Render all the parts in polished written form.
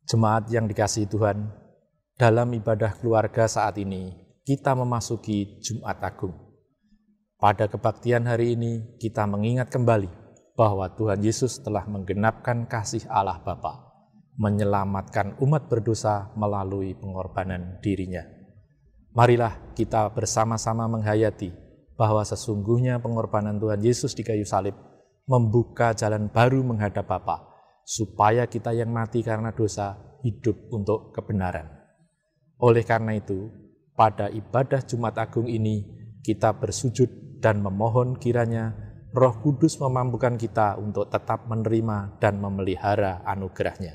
Jemaat yang dikasihi Tuhan, dalam ibadah keluarga saat ini, kita memasuki Jumat Agung. Pada kebaktian hari ini, kita mengingat kembali bahwa Tuhan Yesus telah menggenapkan kasih Allah Bapa, menyelamatkan umat berdosa melalui pengorbanan dirinya. Marilah kita bersama-sama menghayati bahwa sesungguhnya pengorbanan Tuhan Yesus di kayu salib membuka jalan baru menghadap Bapa, supaya kita yang mati karena dosa hidup untuk kebenaran. Oleh karena itu, pada ibadah Jumat Agung ini kita bersujud dan memohon kiranya Roh Kudus memampukan kita untuk tetap menerima dan memelihara anugerah-Nya.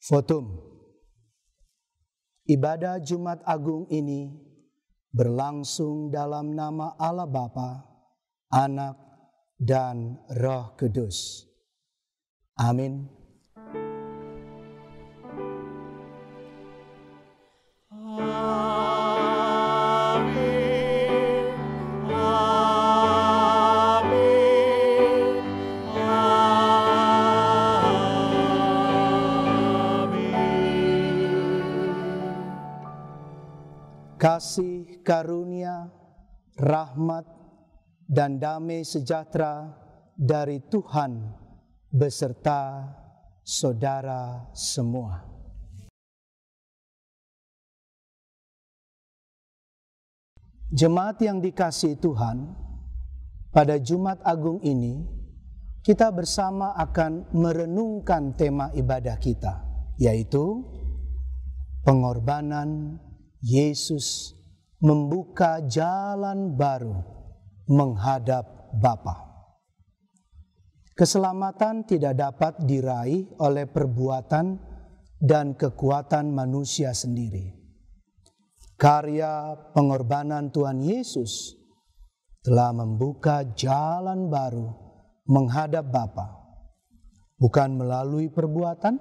Fotum. Ibadah Jumat Agung ini berlangsung dalam nama Allah Bapa, Anak, dan Roh Kudus. Amin. Kasih karunia, rahmat, dan damai sejahtera dari Tuhan beserta saudara semua. Jemaat yang dikasihi Tuhan, pada Jumat Agung ini kita bersama akan merenungkan tema ibadah kita, yaitu pengorbanan Yesus membuka jalan baru menghadap Bapa. Keselamatan tidak dapat diraih oleh perbuatan dan kekuatan manusia sendiri. Karya pengorbanan Tuhan Yesus telah membuka jalan baru menghadap Bapa, bukan melalui perbuatan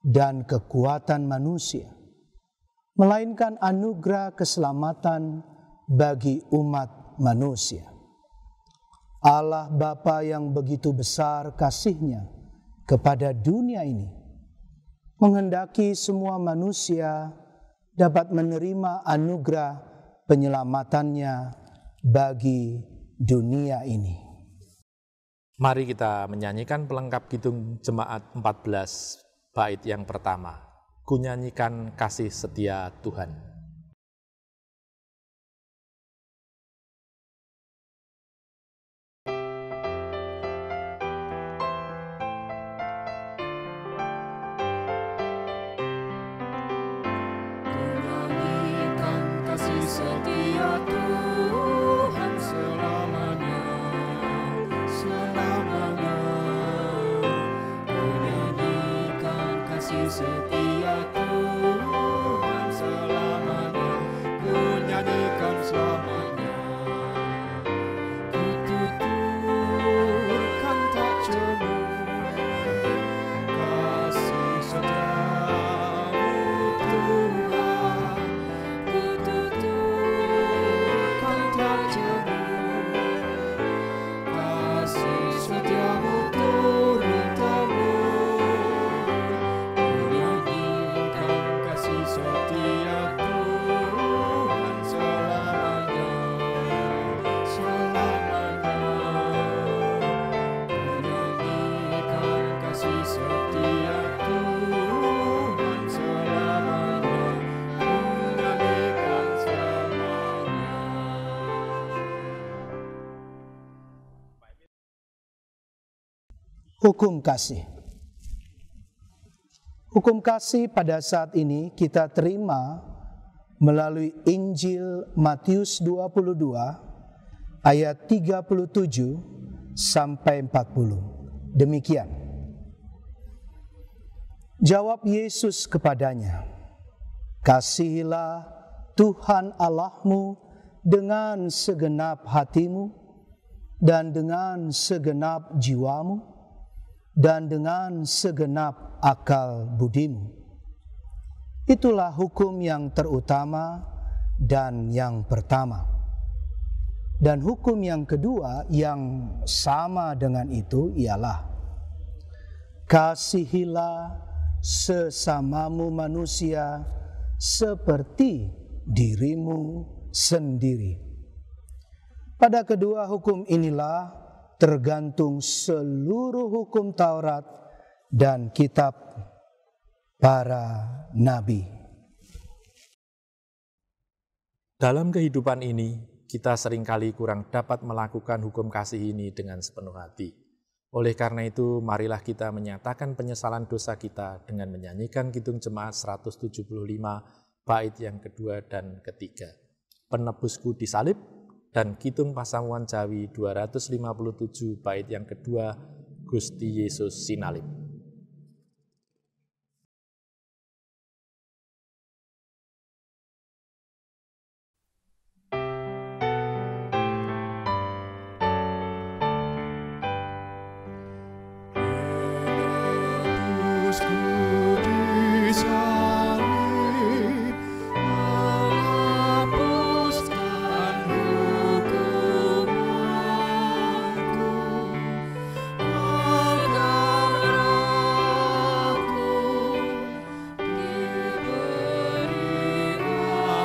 dan kekuatan manusia, melainkan anugerah keselamatan bagi umat manusia. Allah Bapa yang begitu besar kasih-Nya kepada dunia ini menghendaki semua manusia dapat menerima anugerah penyelamatannya bagi dunia ini. Mari kita menyanyikan pelengkap kidung Jemaat 14 bait yang pertama. Ku nyanyikan kasih setia Tuhan. kasih setia Tuhan selamanya, selamanya. Ku nyanyikan kasih setia Tuhan selamanya, ku nyanyikan selamanya. Ku tuturkan tak jemu kasih setiamu Tuhan. Ku tuturkan tak jemu kasih setiamu turun-temurun. Ku nyanyikan kasih setia Tuhan selamanya, selamanya. Ku nyanyikan kasih setia Tuhan selamanya, ku nyanyikan selamanya. Hukum kasih. Hukum kasih pada saat ini kita terima melalui Injil Matius 22 ayat 37 sampai 40. Demikian. Jawab Yesus kepadanya, "Kasihilah Tuhan Allahmu dengan segenap hatimu dan dengan segenap jiwamu dan dengan segenap akal budimu. Itulah hukum yang terutama dan yang pertama. Dan hukum yang kedua yang sama dengan itu ialah, kasihilah sesamamu manusia seperti dirimu sendiri. Pada kedua hukum inilah tergantung seluruh hukum Taurat dan kitab para nabi." Dalam kehidupan ini, kita seringkali kurang dapat melakukan hukum kasih ini dengan sepenuh hati. Oleh karena itu, marilah kita menyatakan penyesalan dosa kita dengan menyanyikan Kidung Jemaat 175, bait yang kedua dan ketiga. Penebusku disalib, dan Kidung Pasamuan Jawi 257, bait yang kedua, Gusti Yesus sinalib. Penebusku disalib, menghapuskan hukumanku, agar aku diberi anugerah hidup oleh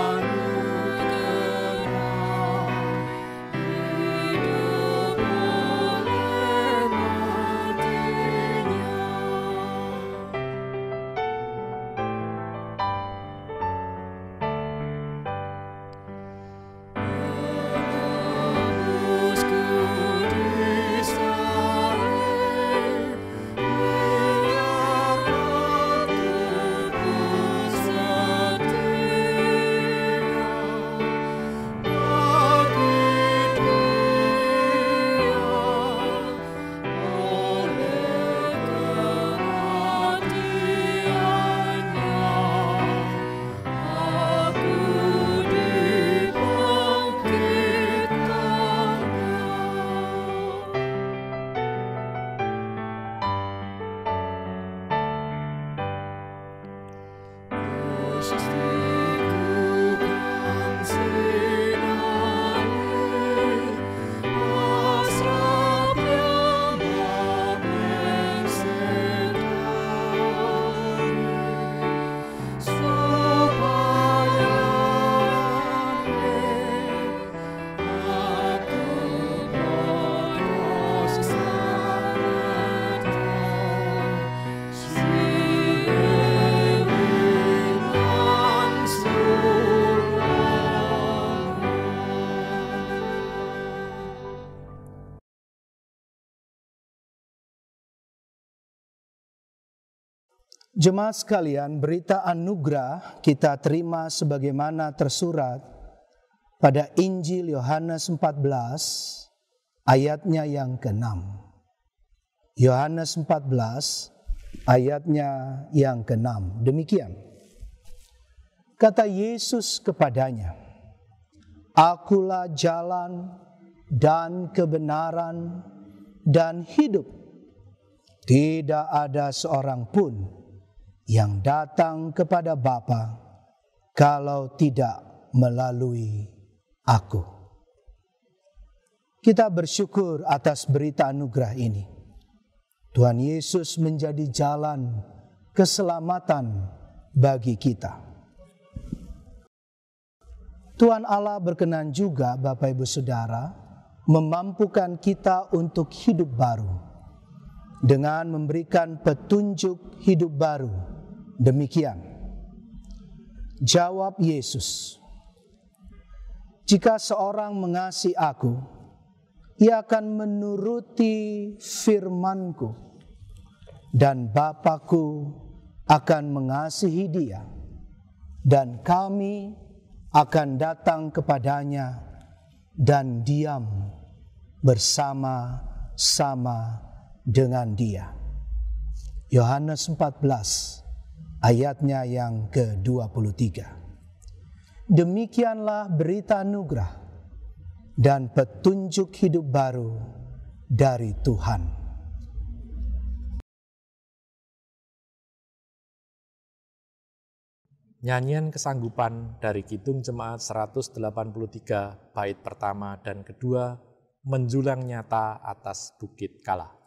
matinya. Penebusku disalib, biar aku pun setia bagi Dia. Oleh kematiannya, aku Jemaat sekalian, berita anugerah kita terima sebagaimana tersurat pada Injil Yohanes 14 ayatnya yang ke-6. Yohanes 14 ayatnya yang ke-6. Demikian. Kata Yesus kepadanya, "Akulah jalan dan kebenaran dan hidup. Tidak ada seorang pun yang datang kepada Bapa kalau tidak melalui Aku." Kita bersyukur atas berita anugerah ini. Tuhan Yesus menjadi jalan keselamatan bagi kita. Tuhan Allah berkenan juga, Bapak Ibu Saudara, memampukan kita untuk hidup baru dengan memberikan petunjuk hidup baru. Demikian jawab Yesus, "Jika seorang mengasihi Aku, ia akan menuruti firman-Ku, dan Bapa-Ku akan mengasihi dia, dan kami akan datang kepadanya dan diam bersama-sama dengan dia." Yohanes 14 ayatnya yang ke-23. Demikianlah berita anugerah dan petunjuk hidup baru dari Tuhan. Nyanyian kesanggupan dari Kidung Jemaat 183 bait pertama dan kedua, menjulang nyata atas Bukit Kala. Menjulang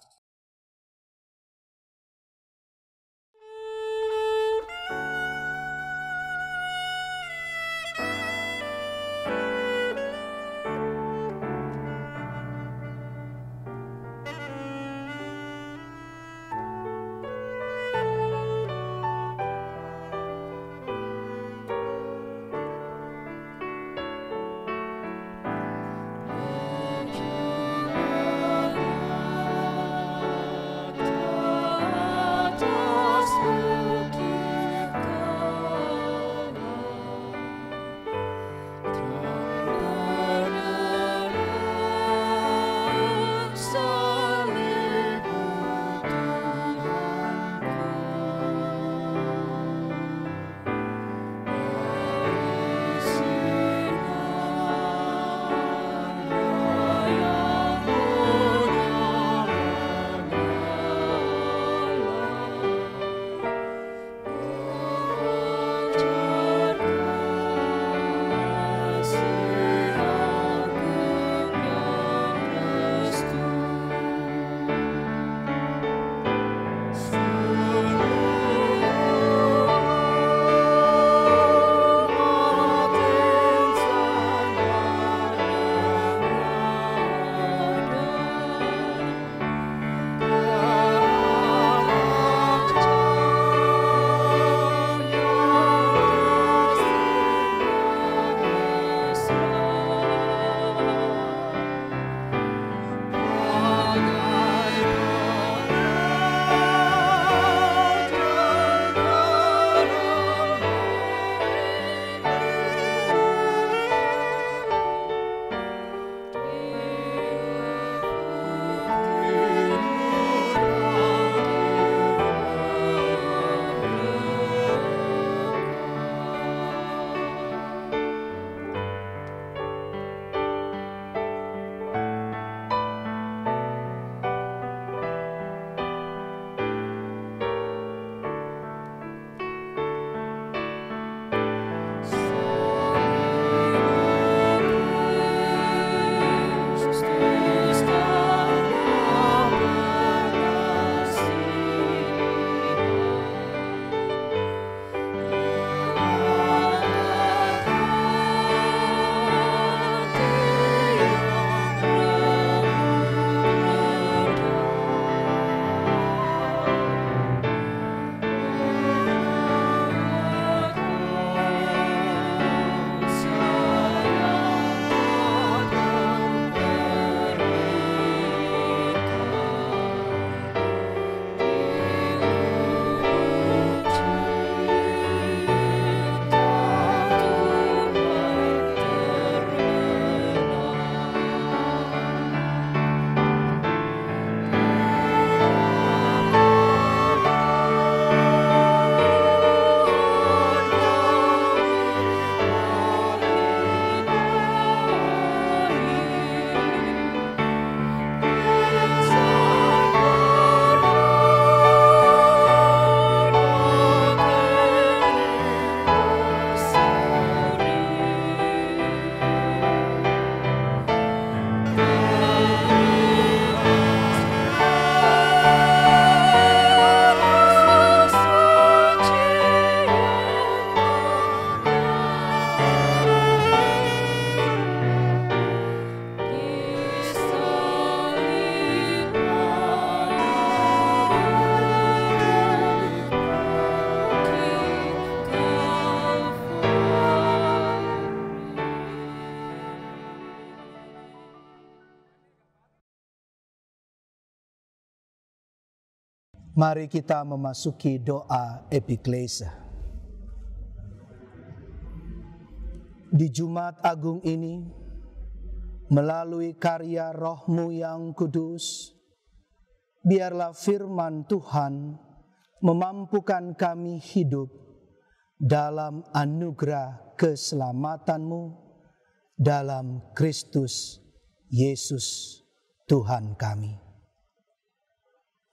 Mari kita memasuki doa epiklesia. Di Jumat Agung ini, melalui karya Roh-Mu yang kudus, biarlah firman Tuhan memampukan kami hidup dalam anugerah keselamatan-Mu dalam Kristus Yesus Tuhan kami.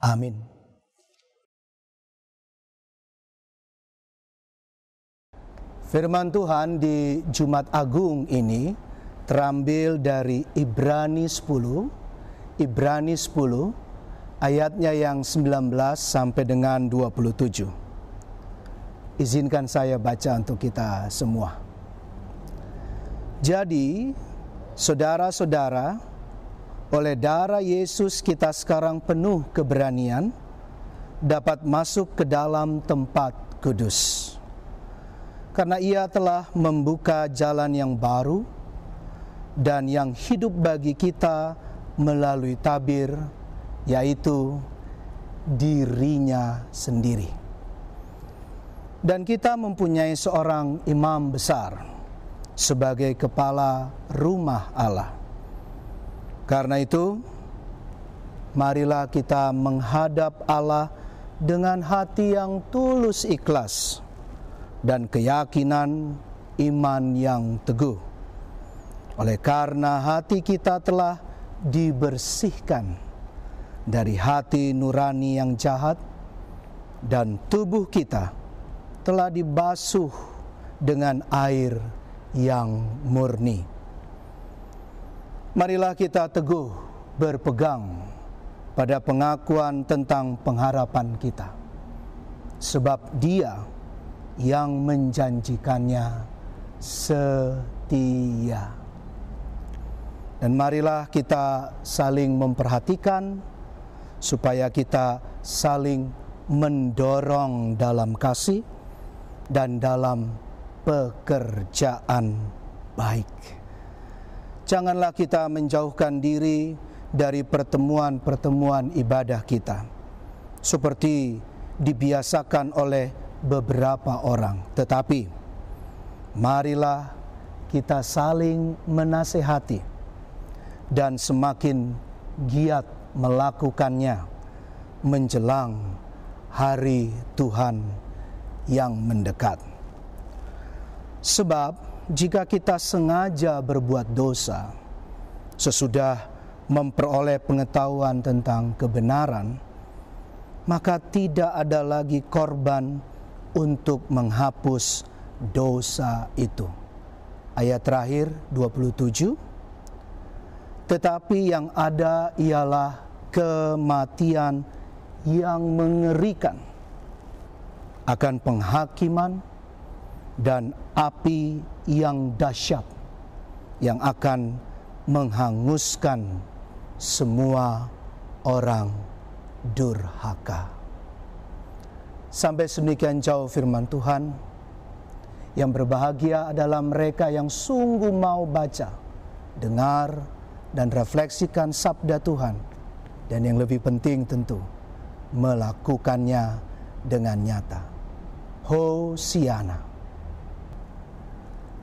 Amin. Firman Tuhan di Jumat Agung ini terambil dari Ibrani 10 ayatnya yang 19 sampai dengan 27. Izinkan saya baca untuk kita semua. Jadi, saudara-saudara, oleh darah Yesus kita sekarang penuh keberanian dapat masuk ke dalam tempat kudus. Karena Ia telah membuka jalan yang baru dan yang hidup bagi kita melalui tabir, yaitu diri-Nya sendiri. Dan kita mempunyai seorang imam besar sebagai kepala rumah Allah. Karena itu, marilah kita menghadap Allah dengan hati yang tulus ikhlas dan keyakinan iman yang teguh. Oleh karena hati kita telah dibersihkan dari hati nurani yang jahat dan tubuh kita telah dibasuh dengan air yang murni. Marilah kita teguh berpegang pada pengakuan tentang pengharapan kita, sebab Dia yang menjanjikannya setia. Dan marilah kita saling memperhatikan supaya kita saling mendorong dalam kasih dan dalam pekerjaan baik. Janganlah kita menjauhkan diri dari pertemuan-pertemuan ibadah kita, seperti dibiasakan oleh beberapa orang. Tetapi, marilah kita saling menasehati dan semakin giat melakukannya menjelang hari Tuhan yang mendekat. Sebab jika kita sengaja berbuat dosa sesudah memperoleh pengetahuan tentang kebenaran, maka tidak ada lagi korban untuk menghapus dosa itu. Ayat terakhir 27. Tetapi yang ada ialah kematian yang mengerikan, akan penghakiman dan api yang dahsyat yang akan menghanguskan semua orang durhaka. Sampai sedemikian jauh firman Tuhan. Yang berbahagia adalah mereka yang sungguh mau baca, dengar, dan refleksikan sabda Tuhan. Dan yang lebih penting tentu, melakukannya dengan nyata. Hosiana.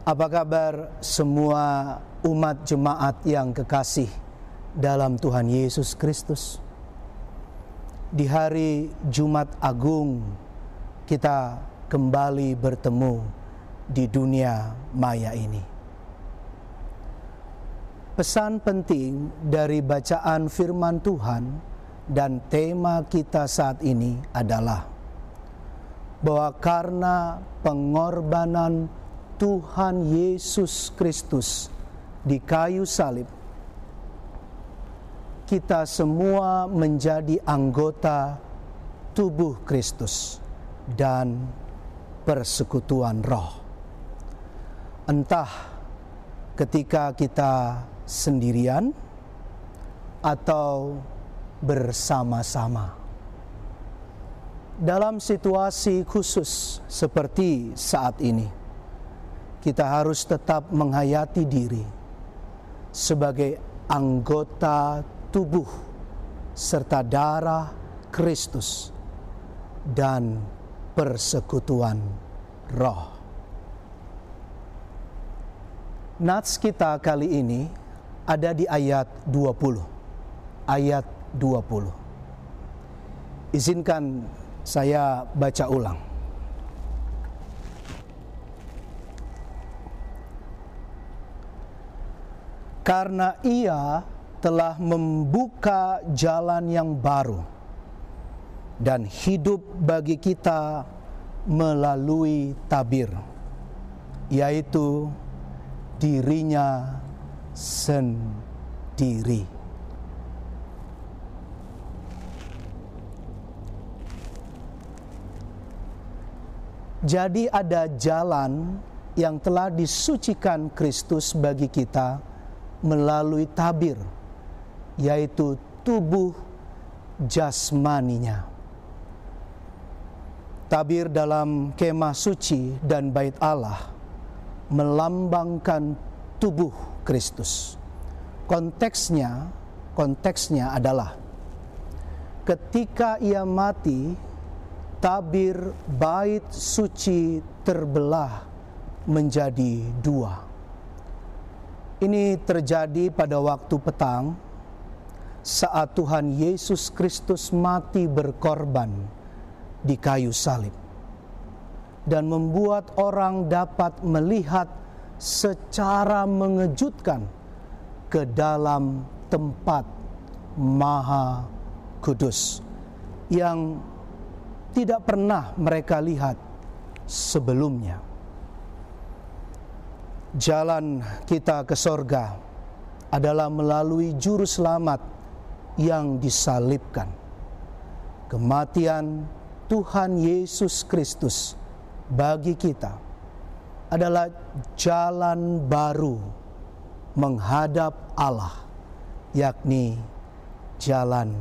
Apa kabar semua umat jemaat yang kekasih dalam Tuhan Yesus Kristus? Di hari Jumat Agung kita kembali bertemu di dunia maya ini. Pesan penting dari bacaan firman Tuhan dan tema kita saat ini adalah bahwa karena pengorbanan Tuhan Yesus Kristus di kayu salib, kita semua menjadi anggota tubuh Kristus dan persekutuan roh. Entah ketika kita sendirian atau bersama-sama. Dalam situasi khusus seperti saat ini, kita harus tetap menghayati diri sebagai anggota tubuh serta darah Kristus dan persekutuan Roh. Nats kita kali ini ada di ayat 20. Ayat 20. Izinkan saya baca ulang. Karena Ia telah membuka jalan yang baru dan hidup bagi kita melalui tabir, yaitu dirinya sendiri. Jadi ada jalan yang telah disucikan Kristus bagi kita melalui tabir, yaitu tubuh jasmaninya. Tabir dalam kemah suci dan bait Allah melambangkan tubuh Kristus. Konteksnya adalah ketika Ia mati, tabir bait suci terbelah menjadi dua. Ini terjadi pada waktu petang saat Tuhan Yesus Kristus mati berkorban di kayu salib dan membuat orang dapat melihat secara mengejutkan ke dalam tempat Maha Kudus yang tidak pernah mereka lihat sebelumnya. Jalan kita ke sorga adalah melalui juru selamat yang disalibkan. Kematian Tuhan Yesus Kristus bagi kita adalah jalan baru menghadap Allah, yakni jalan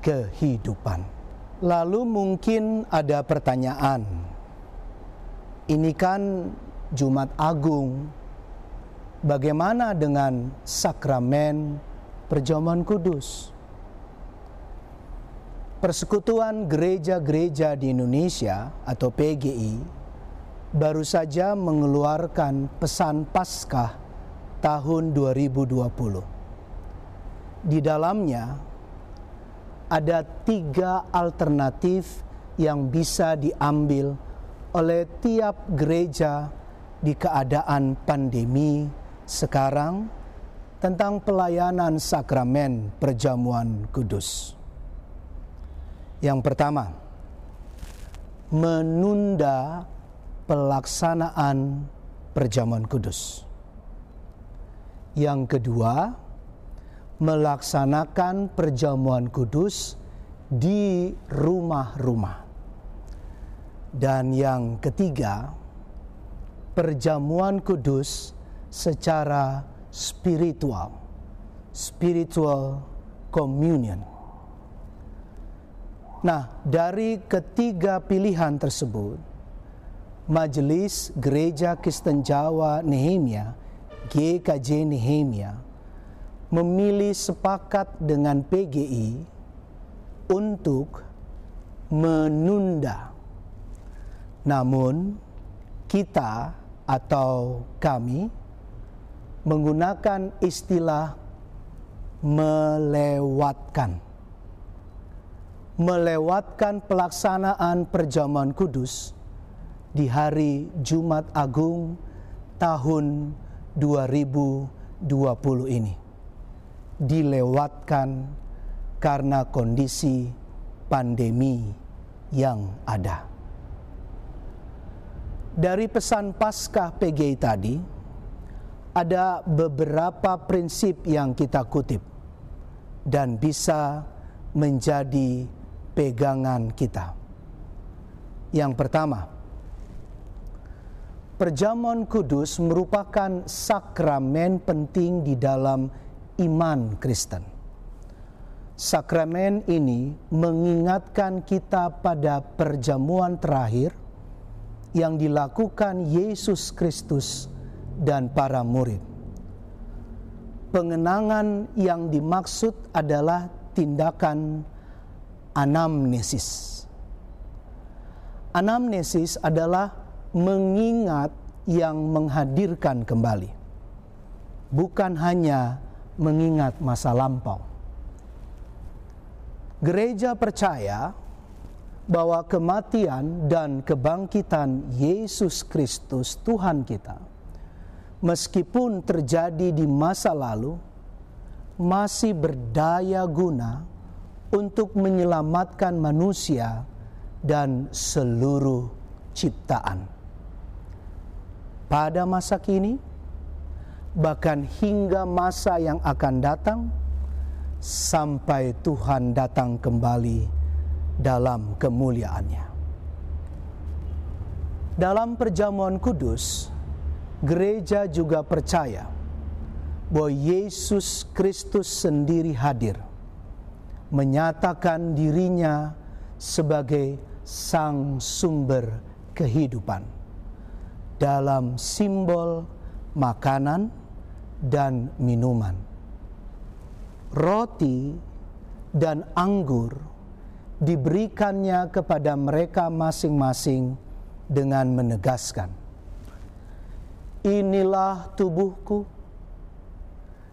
kehidupan. Lalu mungkin ada pertanyaan, ini kan Jumat Agung, bagaimana dengan sakramen perjamuan kudus? Persekutuan Gereja-Gereja di Indonesia atau PGI baru saja mengeluarkan pesan Paskah tahun 2020. Di dalamnya ada 3 alternatif yang bisa diambil oleh tiap gereja di keadaan pandemi sekarang tentang pelayanan sakramen perjamuan kudus. Yang pertama, menunda pelaksanaan perjamuan kudus. Yang kedua, melaksanakan perjamuan kudus di rumah-rumah. Dan yang ketiga, perjamuan kudus secara spiritual communion. Nah, dari ketiga pilihan tersebut, Majelis Gereja Kristen Jawa Nehemia, GKJ Nehemia, memilih sepakat dengan PGI untuk menunda. Namun, kita atau kami menggunakan istilah melewatkan pelaksanaan perjamuan kudus di hari Jumat Agung tahun 2020 ini. Dilewatkan karena kondisi pandemi yang ada. Dari pesan Paskah PGI tadi, ada beberapa prinsip yang kita kutip dan bisa menjadi pegangan kita. Yang pertama, perjamuan kudus merupakan sakramen penting di dalam iman Kristen. Sakramen ini mengingatkan kita pada perjamuan terakhir yang dilakukan Yesus Kristus dan para murid. Pengenangan yang dimaksud adalah tindakan anamnesis, Anamnesis adalah mengingat yang menghadirkan kembali, bukan hanya mengingat masa lampau. Gereja percaya bahwa kematian dan kebangkitan Yesus Kristus Tuhan kita, meskipun terjadi di masa lalu, masih berdaya guna untuk menyelamatkan manusia dan seluruh ciptaan. Pada masa kini, bahkan hingga masa yang akan datang, sampai Tuhan datang kembali dalam kemuliaannya. Dalam perjamuan kudus, gereja juga percaya bahwa Yesus Kristus sendiri hadir, menyatakan dirinya sebagai sang sumber kehidupan dalam simbol makanan dan minuman. Roti dan anggur diberikannya kepada mereka masing-masing dengan menegaskan, inilah tubuhku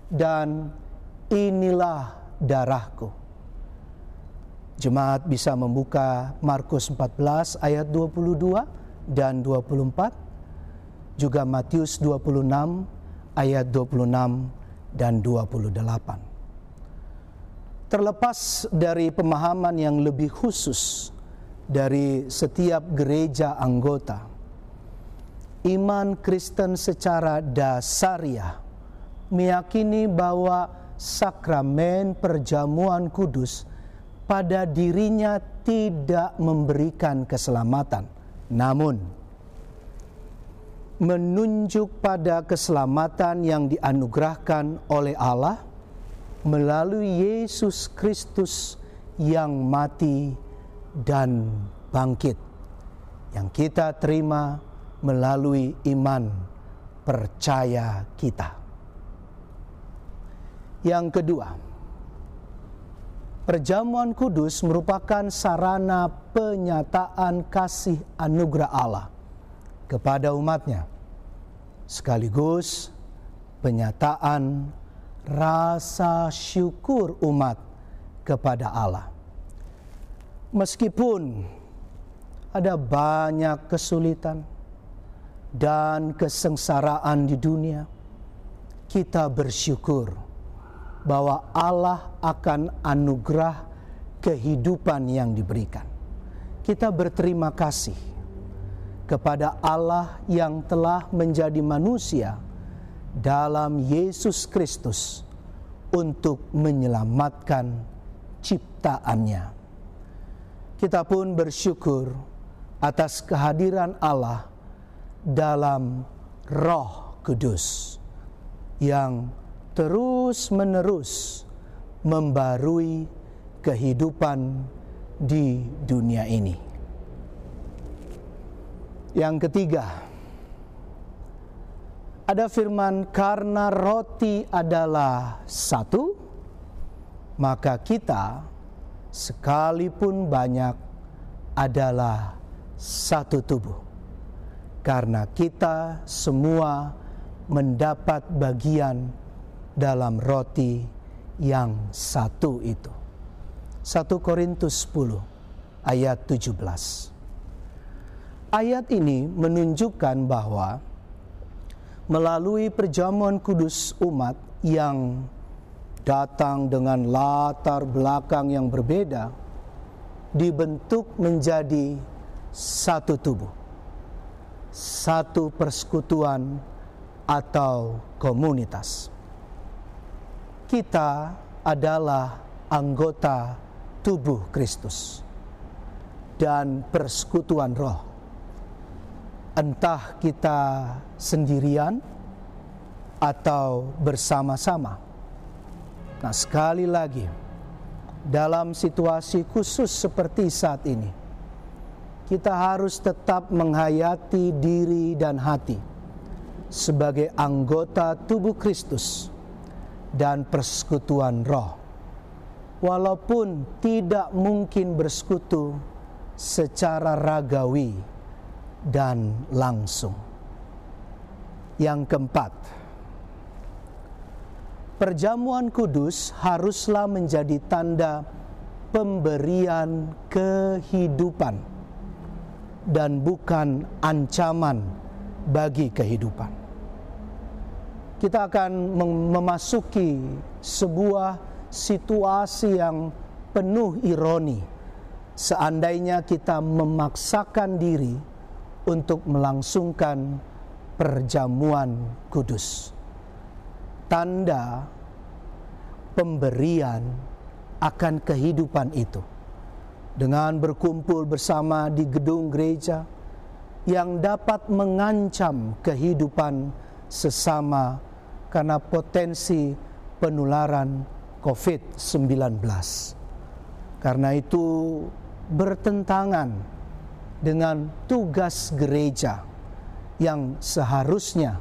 dan inilah darahku. Jemaat bisa membuka Markus 14 ayat 22 dan 24, juga Matius 26 ayat 26 dan 28. Terlepas dari pemahaman yang lebih khusus dari setiap gereja anggota, iman Kristen secara dasariah meyakini bahwa sakramen perjamuan kudus pada dirinya tidak memberikan keselamatan, namun menunjuk pada keselamatan yang dianugerahkan oleh Allah melalui Yesus Kristus yang mati dan bangkit, yang kita terima melalui iman percaya kita. Yang kedua, perjamuan kudus merupakan sarana penyataan kasih anugerah Allah kepada umatnya, sekaligus penyataan rasa syukur umat kepada Allah. Meskipun ada banyak kesulitan dan kesengsaraan di dunia, kita bersyukur bahwa Allah akan anugerah kehidupan yang diberikan. Kita berterima kasih kepada Allah yang telah menjadi manusia dalam Yesus Kristus untuk menyelamatkan ciptaannya. Kita pun bersyukur atas kehadiran Allah dalam Roh Kudus yang terus-menerus membarui kehidupan di dunia ini. Yang ketiga, ada firman, karena roti adalah satu, maka kita sekalipun banyak adalah satu tubuh. Karena kita semua mendapat bagian dalam roti yang satu itu. 1 Korintus 10 ayat 17. Ayat ini menunjukkan bahwa melalui perjamuan kudus umat yang datang dengan latar belakang yang berbeda, dibentuk menjadi satu tubuh, satu persekutuan atau komunitas. Kita adalah anggota tubuh Kristus dan persekutuan roh. Entah kita sendirian atau bersama-sama. Nah, sekali lagi, dalam situasi khusus seperti saat ini, kita harus tetap menghayati diri dan hati sebagai anggota tubuh Kristus dan persekutuan roh. Walaupun tidak mungkin bersekutu secara ragawi dan langsung. Yang keempat, perjamuan kudus haruslah menjadi tanda pemberian kehidupan dan bukan ancaman bagi kehidupan. Kita akan memasuki sebuah situasi yang penuh ironi seandainya kita memaksakan diri untuk melangsungkan perjamuan kudus. Tanda pemberian akan kehidupan itu dengan berkumpul bersama di gedung gereja yang dapat mengancam kehidupan sesama karena potensi penularan COVID-19. Karena itu bertentangan dengan tugas gereja yang seharusnya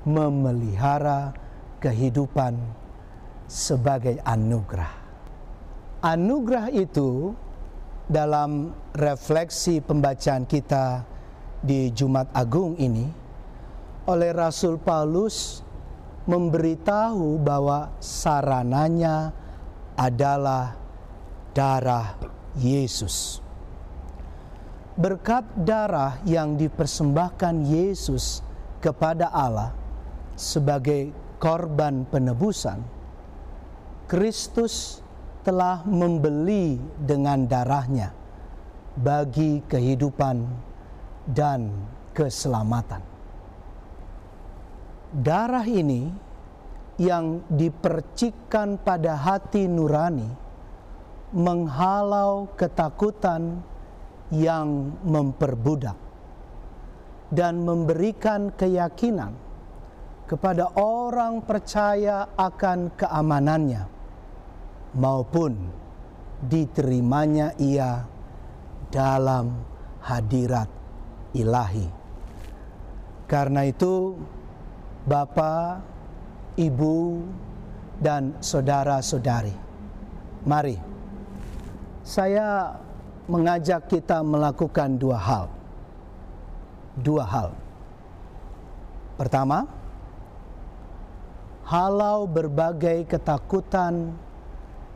memelihara kehidupan sebagai anugerah. Anugerah itu dalam refleksi pembacaan kita di Jumat Agung ini oleh Rasul Paulus memberitahu bahwa sarananya adalah darah Yesus. Berkat darah yang dipersembahkan Yesus kepada Allah sebagai korban penebusan, Kristus telah membeli dengan darahnya bagi kehidupan dan keselamatan. Darah ini yang dipercikkan pada hati nurani menghalau ketakutan yang memperbudak dan memberikan keyakinan kepada orang percaya akan keamanannya maupun diterimanya ia dalam hadirat ilahi. Karena itu Bapak, Ibu, dan saudara-saudari, mari saya mengajak kita melakukan dua hal. Pertama, halau berbagai ketakutan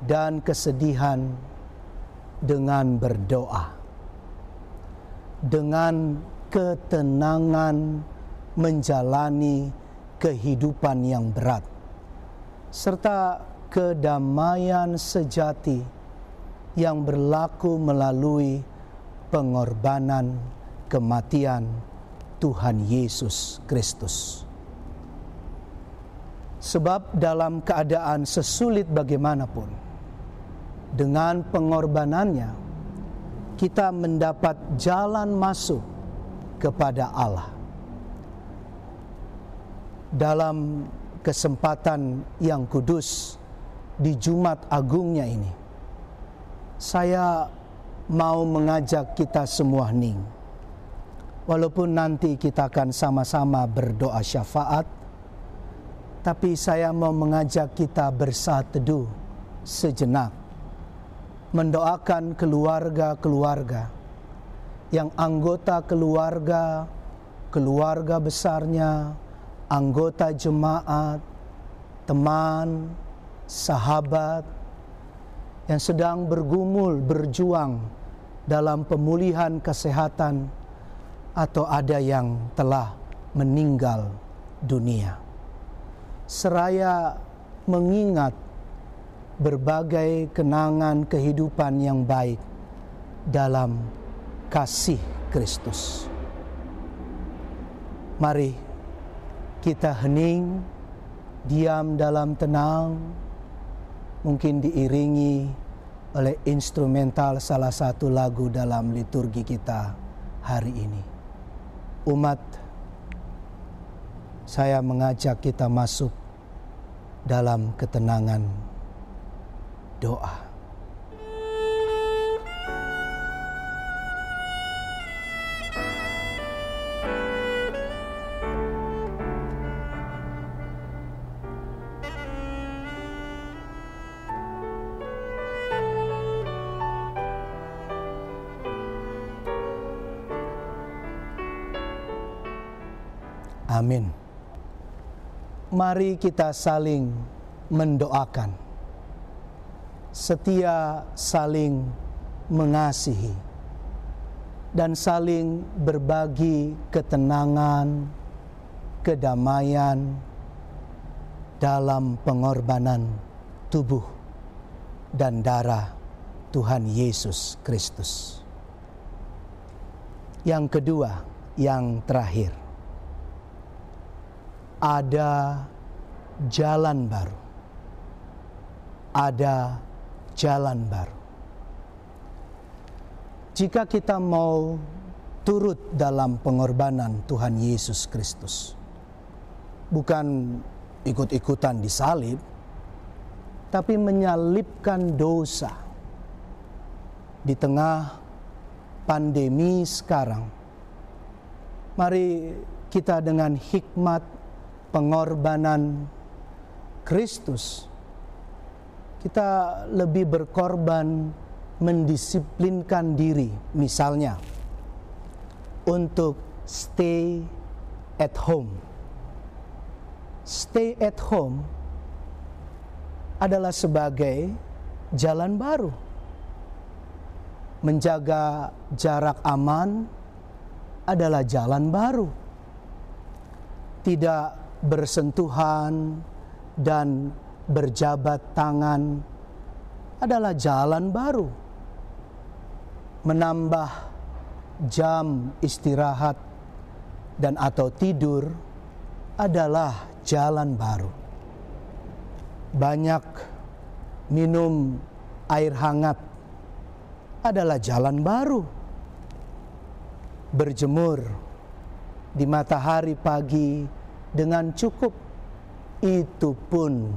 dan kesedihan dengan berdoa, dengan ketenangan menjalani kehidupan yang berat, serta kedamaian sejati yang berlaku melalui pengorbanan kematian Tuhan Yesus Kristus. Sebab dalam keadaan sesulit bagaimanapun, dengan pengorbanannya kita mendapat jalan masuk kepada Allah. Dalam kesempatan yang kudus di Jumat Agungnya ini, saya mau mengajak kita semua hening. Walaupun nanti kita akan sama-sama berdoa syafaat, tapi saya mau mengajak kita bersaat teduh sejenak, mendoakan keluarga-keluarga yang anggota keluarga besarnya, anggota jemaat, teman, sahabat yang sedang berjuang dalam pemulihan kesehatan atau ada yang telah meninggal dunia. Seraya mengingat berbagai kenangan kehidupan yang baik dalam kasih Kristus. Mari kita hening, diam dalam tenang, mungkin diiringi oleh instrumental salah satu lagu dalam liturgi kita hari ini. Umat, saya mengajak kita masuk dalam ketenangan doa. Amin. Mari kita saling mendoakan, setia saling mengasihi, dan saling berbagi ketenangan, kedamaian dalam pengorbanan tubuh dan darah Tuhan Yesus Kristus. Yang kedua, yang terakhir, ada jalan baru. Ada jalan baru. Jika kita mau turut dalam pengorbanan Tuhan Yesus Kristus, bukan ikut-ikutan disalib, tapi menyalibkan dosa di tengah pandemi sekarang. Mari kita dengan hikmat pengorbanan Kristus, kita lebih berkorban mendisiplinkan diri, misalnya untuk stay at home. Stay at home adalah sebagai jalan baru. Menjaga jarak aman adalah jalan baru. Tidak bersentuhan dan berjabat tangan adalah jalan baru. Menambah jam istirahat dan atau tidur adalah jalan baru. Banyak minum air hangat adalah jalan baru. Berjemur di matahari pagi dengan cukup, itu pun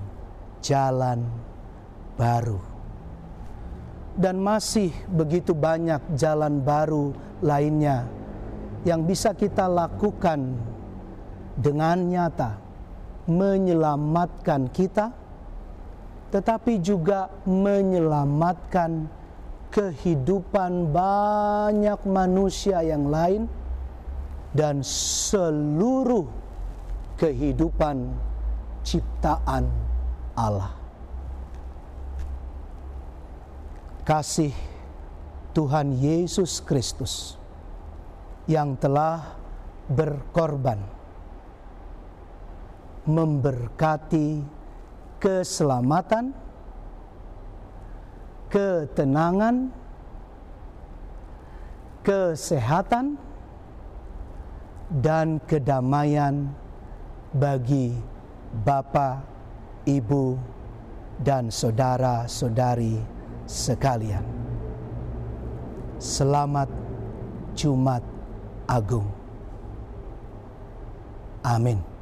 jalan baru. Dan masih begitu banyak jalan baru lainnya yang bisa kita lakukan dengan nyata, menyelamatkan kita, tetapi juga menyelamatkan kehidupan banyak manusia yang lain dan seluruh kehidupan ciptaan Allah. Kasih Tuhan Yesus Kristus yang telah berkorban memberkati keselamatan, ketenangan, kesehatan, dan kedamaian bagi Bapak, Ibu, dan saudara-saudari sekalian. Selamat Jumat Agung. Amin.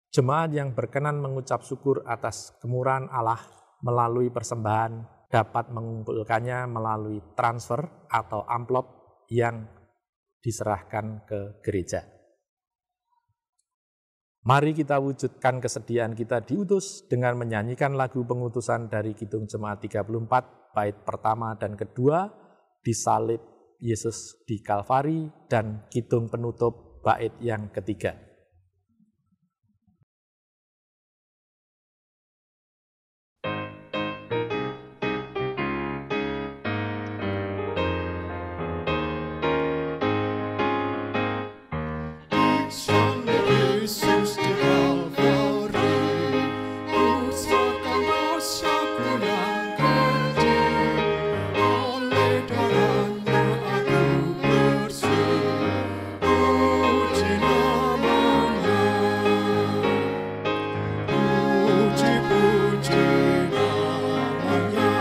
Jemaat yang berkenan mengucap syukur atas kemurahan Allah melalui persembahan dapat mengumpulkannya melalui transfer atau amplop yang diserahkan ke gereja. Mari kita wujudkan kesediaan kita diutus dengan menyanyikan lagu pengutusan dari Kidung Jemaat 34, bait pertama dan kedua, disalib Yesus di Kalvari, dan kidung penutup bait yang ketiga. Salib Yesus di Kalvari, usahakan dosaku yang kecil. Oleh darahnya aku bersih, puji namanya. Puji-puji namanya.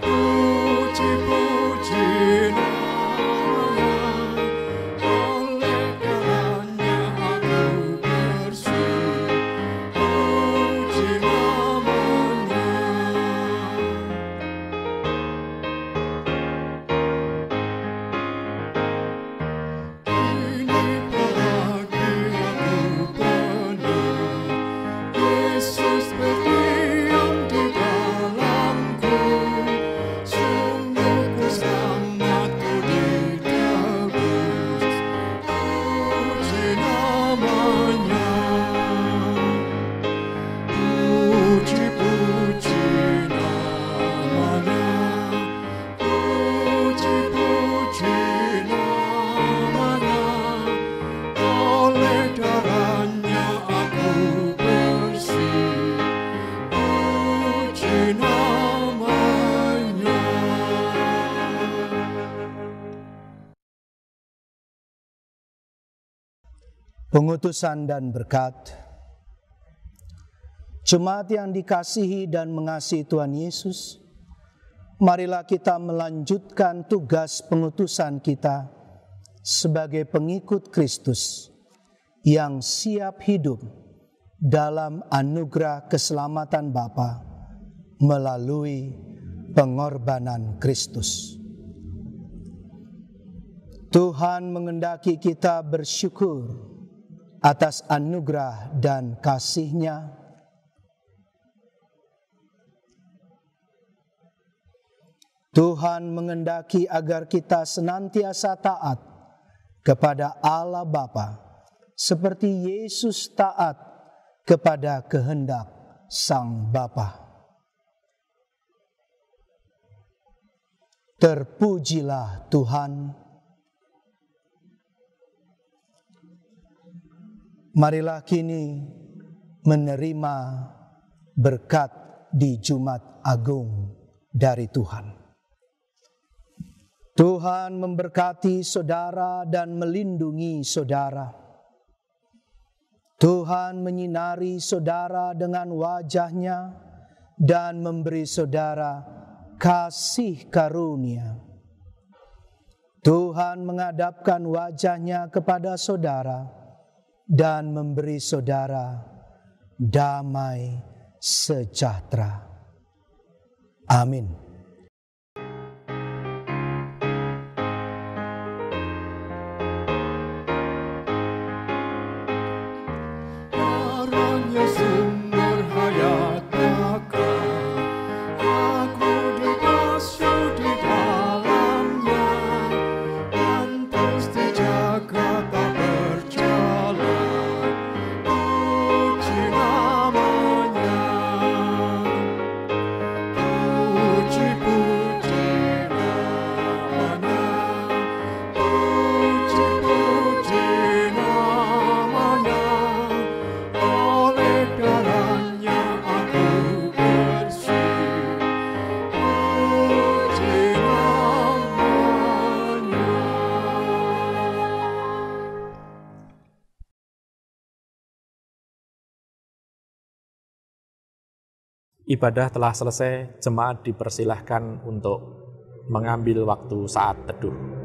Puji-puji namanya. Oleh darahnya aku bersih, puji namanya. Ini bahagiaku penuh, Yesus berdiam di dalamku. Sungguh keselamatan ditebus, puji namanya. Puji-puji namanya. Puji-puji namanya. Oleh darahnya aku bersih, puji namanya. Pengutusan dan berkat. Jemaat yang dikasihi dan mengasihi Tuhan Yesus, marilah kita melanjutkan tugas pengutusan kita sebagai pengikut Kristus yang siap hidup dalam anugerah keselamatan Bapa melalui pengorbanan Kristus. Tuhan mengendaki kita bersyukur atas anugerah dan kasih-Nya. Tuhan mengendaki agar kita senantiasa taat kepada Allah Bapa, seperti Yesus taat kepada kehendak Sang Bapa. Terpujilah Tuhan. Marilah kini menerima berkat di Jumat Agung dari Tuhan. Tuhan memberkati saudara dan melindungi saudara. Tuhan menyinari saudara dengan wajah-Nya dan memberi saudara kasih karunia. Tuhan menghadapkan wajah-Nya kepada saudara dan memberi saudara damai sejahtera. Amin. Darahnya sumber hayat kekal, aku dibasuh di dalamnya, dan terus dijaga tak berjalan, puji namanya. Puji-puji namanya. Puji-puji namanya. Oleh darahnya aku bersih, puji namanya. Ibadah telah selesai, jemaat dipersilahkan untuk mengambil waktu saat teduh.